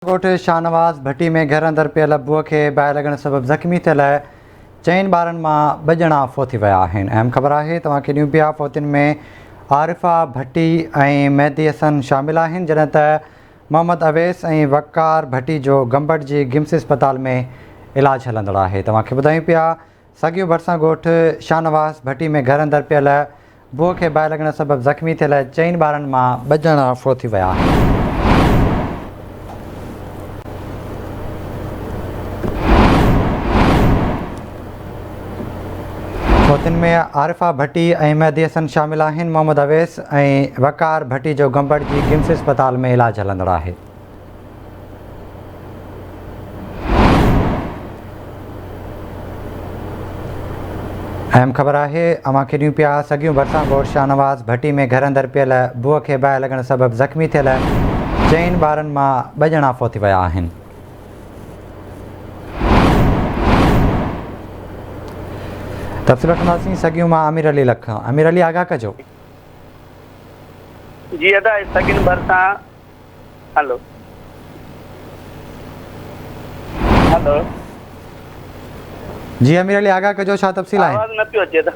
ॻोठ शाहनवाज़ भट्टी में घर अंदर पियल बुह खे बाहि लॻण सबबि ज़ख़्मी थियल 4 ॿारनि मां 2 ॼणा फ़ौत थी विया आहिनि। अहम ख़बर आहे तव्हांखे ॾियूं पिया। फ़ौतियुनि में आरिफ़ा भट्टी ऐं मेहदी हसन शामिल आहिनि, जॾहिं त मोहम्मद अवैस ऐं वक़ार भट्टी जो गंबट जी गिम्स अस्पताल में इलाजु हलंदड़ आहे। तव्हांखे ॿुधायूं पिया साॻियो भरिसां ॻोठ शाहनवाज़ भट्टी में घर अंदर पियल बुह खे बाहि लॻण सबबि ज़ख़्मी थियल 4 ॿारनि मां 2 ॼणा फ़ौत थी विया आहिनि। फ़ौतियुनि में आरिफ़ा भट्टी ऐं मेहदी हसन शामिल आहिनि। मोहम्मद अवैस ऐं वक़ार भट्टी जो गंबट जी गिम्स अस्पताल में इलाजु हलंदड़ आहे। अहम ख़बर आहे अव्हांखे ॾियूं पिया साॻियूं भरिसां ॻोठ शाहनवाज़ भट्टी में घर अंदर पियल बुह खे बाहि लॻण सबबि ज़ख़्मी थियल 4 ॿारनि मां 2 ॼणा फ़ौत थी विया आहिनि। तफ़सील वठंदासीं साॻियूं मां आमिर अली लख। आमिर अली आगाह कजो। जी अदा सगिन भरिसां हेलो हेलो जी आमिर अली आगाह कजो, छा तफ़सील आहे? आवाज़ न पियो अचे त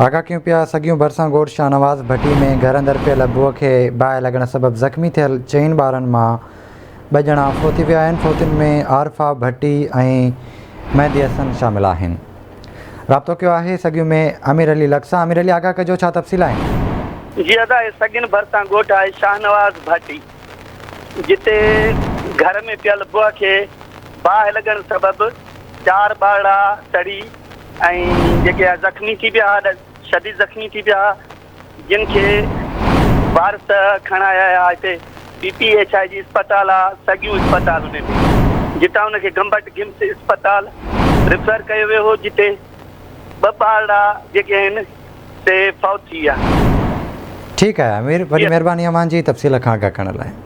आगाह कयूं पिया साॻियूं भरिसां ॻोठ शाहनवाज़ भट्टी में घर अंदर पियल बुह खे बाहि लॻण सबबि ज़ख़्मी थियल 4 ॿारनि मां 2 ॼणा फ़ौत थी विया आहिनि। फ़ौतियुनि में आरिफ़ा भट्टी ऐं मेहदी हसन शामिल आहिनि। राब्तो कयो आहे साॻियूं में आमिर अली लख सां। आमिर अली आगाह कजो, छा तफ़सील आहे? जी अदा सगिन भरिसां ॻोठ आहे शाहनवाज़ भट्टी, जिते घर में पियल बुह खे बाहि लॻण सबबि 4 ॿार सड़ी ऐं जेके ज़ख़्मी थी पिया, शदीद ज़ख़्मी थी पिया, जिन खे वारिस खणाया हिते PPHI जी अस्पताल आहे, साॻियूं अस्पताल में बि, जितां हुनखे गंबट गिम्स अस्पताल रेफर कयो वियो हो, जिते 2 ॿार जेके आहिनि से फ़ौत थी विया। ठीकु आहे आमिर, वॾी महिरबानी अव्हांजी तफ़सील खां आगाह करण लाइ।